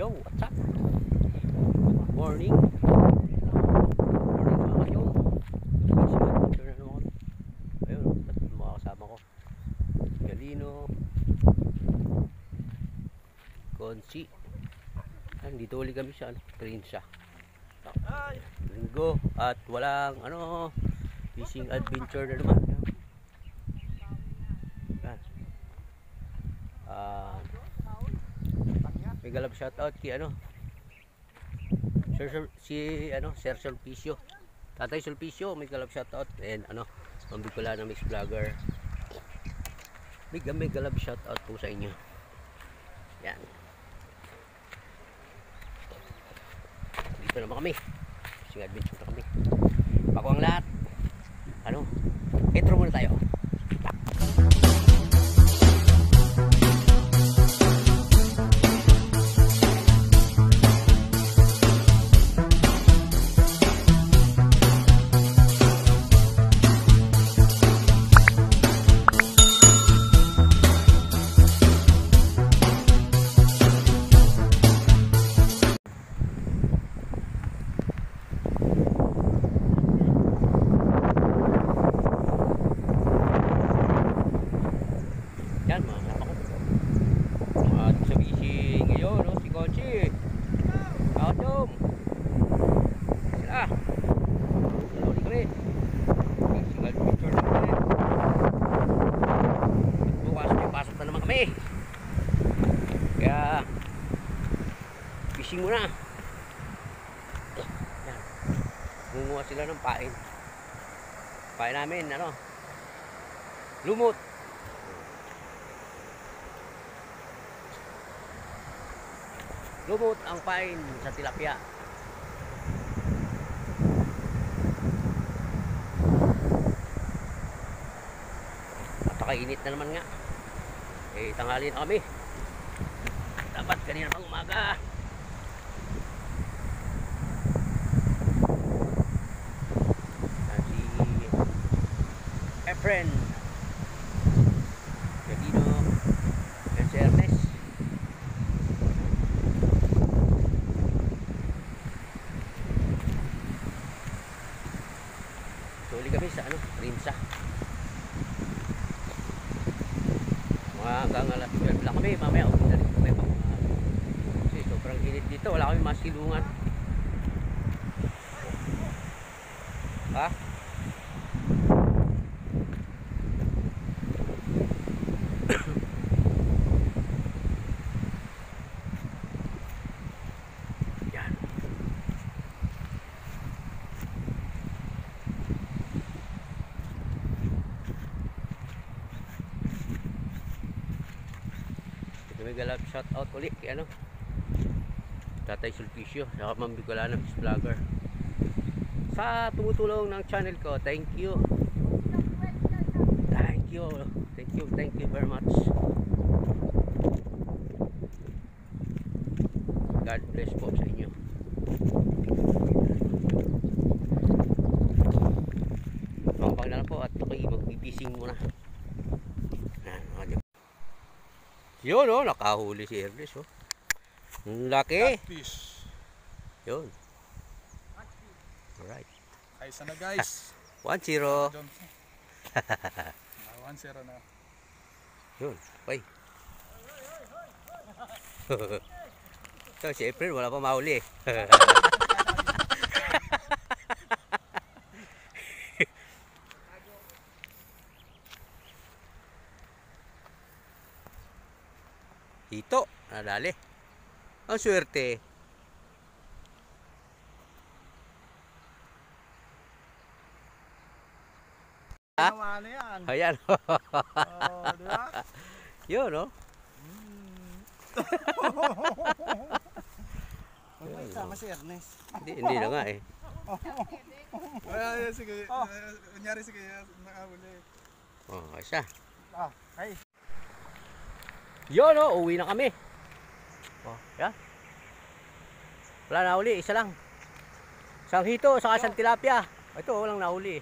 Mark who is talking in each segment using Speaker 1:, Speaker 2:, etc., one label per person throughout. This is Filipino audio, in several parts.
Speaker 1: Yo, what's up? Morning. Morning mga kayo. Picture na naman. Ayun, tatlo mga kasama ko. Galino. Konsi. Dito ulit kami sa Prinsya. Linggo. At walang fishing adventure na naman. May galap shoutout kay Sir Sulpicio. Tatay Sulpicio, may galap shoutout. And Pambicula na mix vlogger. May galap shoutout po sa inyo. Yan. Dito naman kami. Fishing adventure na kami. Bago ang lahat. Intro muna tayo. Yan mga kasama ko. At sa fishing ngayon, si Konsi. Kaotong. Sila. Naluli ko rin. Fishing adventure na kami. Bukas may pasok na naman kami. Kaya fishing muna. Yan. Munguha sila ng pain. Pain namin, lumot. Lumot ang pain sa tilapia. Napakainit na naman nga. Tanghali na kami. Dapat kanina pang umaga. Si Efren Galino and si Ernest. Tuloy kami sa Prinsya. Hanggang alas 12 lang kami. Mamaya uwi na rin kami kasi sobrang init dito. Wala kami masilungan. Ha? Yan. May galap shout out ulit kay Tatay Sulpicio sa Pambicula na mix vlogger sa tumutulong ng channel ko. Thank you very much. God bless po sa inyo. Mapag na lang po at ako'y magbibising muna. Yun nakahuli si Ernest Ang laki.
Speaker 2: Catfish.
Speaker 1: Yun. Alright.
Speaker 2: Ayos na guys.
Speaker 1: 1-0.
Speaker 2: 1-0 na.
Speaker 1: Yun. Bye. So, si April wala pa mahuli Hito, nadali. Ang swerte.
Speaker 2: Ano yan?
Speaker 1: Ayan.
Speaker 2: Diba?
Speaker 1: Yun,
Speaker 2: May tama si Ernest.
Speaker 1: Hindi na nga
Speaker 2: Sige. Kunyari sige, nakahuli.
Speaker 1: Isa.
Speaker 2: Ay.
Speaker 1: Yun, uwi na kami. Yan. Wala nahuli, isa lang. Isang hito, saka isang tilapia. Ito, walang nahuli.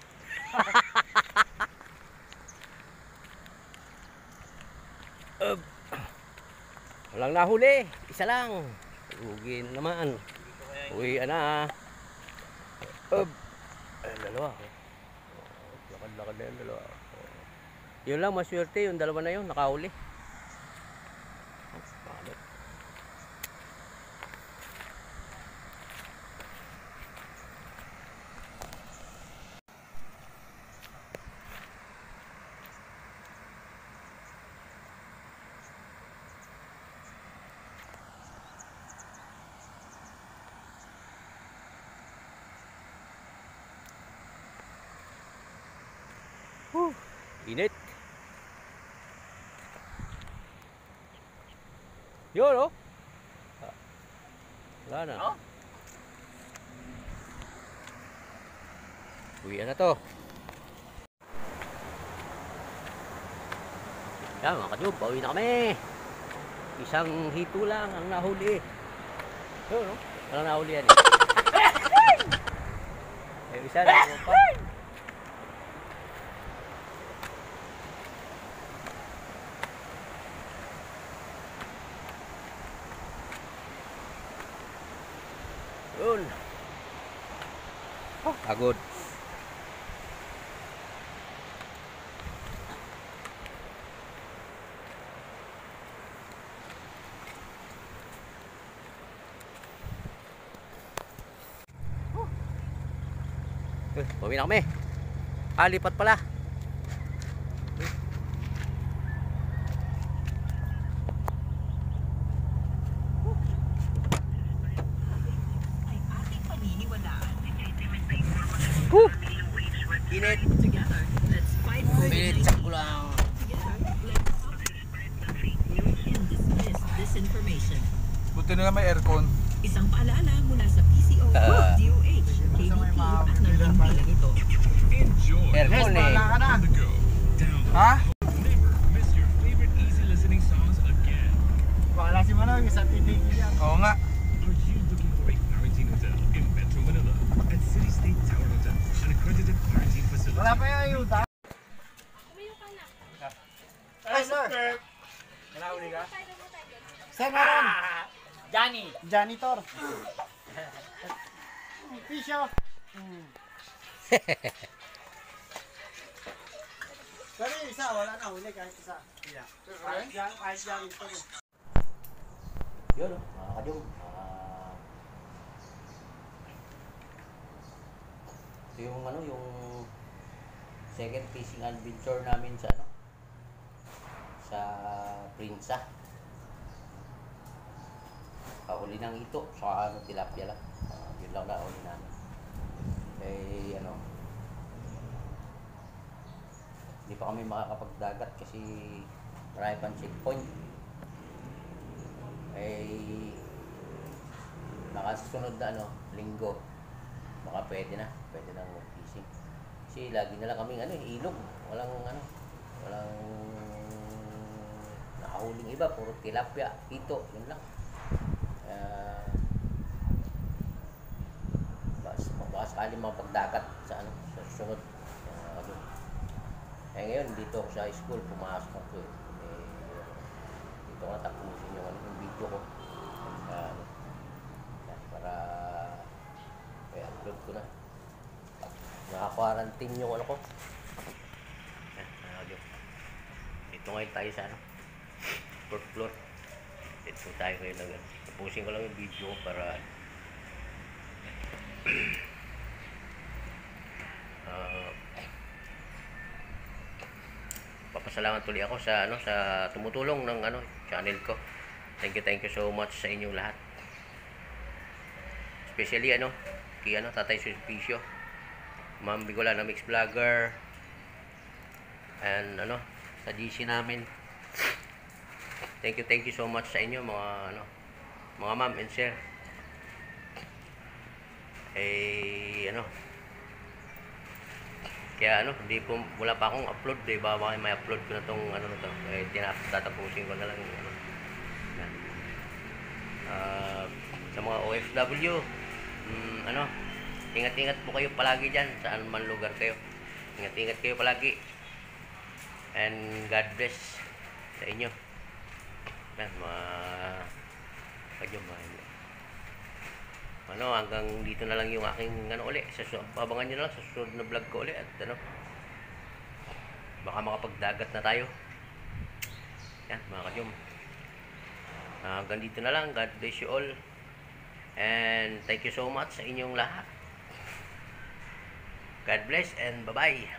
Speaker 1: Walang nahuli, isa lang. Ugi na naman. Uwi na. Dalawa. Lakad-lakad na yung dalawa. Yun lang, maswerte yung dalawa na yun, nakahuli. Init. Yun, oh. Wala na.
Speaker 2: Oh.
Speaker 1: Uwian na to. Yan mga kadyog, pauwi na kami. Isang hito lang ang nahuli. Yun, oh. Walang nahuli yan eh. Yung isa na pa. Yun. Oh, pagod. Pauwi na kami. Lipat pala. Init. Init, sakto lang.
Speaker 2: Buti na may aircon.
Speaker 3: Isang paalala mula sa PCO, DOH, KBP at ng himpilan ito.
Speaker 1: Aircon eh.
Speaker 2: Wala ka na. Ha?
Speaker 4: Miss your favorite easy listening songs again?
Speaker 2: Wala si Manong, isang titigil yan. Oo nga.
Speaker 4: Are you looking for a quarantine hotel in Metro Manila at City State Tower Hotel, an accredited quarantine facility?
Speaker 2: Wala pa yung ayuda. Ay, sir. Nalauli ka? Sir, meron. Janitor. Pisyo. Pero yung isa, wala na huli kahit isa. Kahit janitor.
Speaker 1: Yun, mga kadyong. Ito yung ano, yung second fishing adventure namin sa ano, sa Prinsa. Huli ng ito, saka ano, tilapia lang. Yun lang na huli namin. Eh, ano, hindi pa kami makakapagdagat kasi marami pang checkpoint. Eh, nakasunod na ano, linggo, baka pwede na mag-fishing. Kasi lagi na lang kaming ano, ilog. Walang ano, walang nakahuling iba, puro tilapia, ito, yun lang. Baka sakali mapagdagat sa ano, sa sunod. Ngayon dito ako sa school, pumasok ako eh. Dito ko natapusin yung, yung video ko. Para upload ko na. Naka-quarantine yung ano ko. Dito ngayon tayo sa ano, 4th floor. Dito tayo ngayon lang. Tapusin ko lang yung video ko para papasalamat tuloy ako sa ano, sa tumutulong ng ano, channel ko. Thank you so much sa inyong lahat. Especially ano, kay ano, Tatay Sulpicio, Ma'am Bicolana Mix Vlogger, and ano, sa GC namin. Thank you so much sa inyo mga ano, mga ma'am and sir. Eh ano, kaya ano, hindi po, wala pa akong upload eh, baka may upload ko na tong ano na to, eh tatapusin ko na lang yung ano. Sa mga OFW, ano, ingat-ingat po kayo palagi dyan, saan man lugar kayo. Ingat-ingat kayo palagi, and God bless sa inyo. Yan, mga ano, hanggang dito na lang yung aking ano uli. Abangan nyo na lang sa susunod na vlog ko uli. At ano, baka makapagdagat na tayo. Yan mga kajum. Hanggang dito na lang. God bless you all. And thank you so much sa inyong lahat. God bless and bye-bye.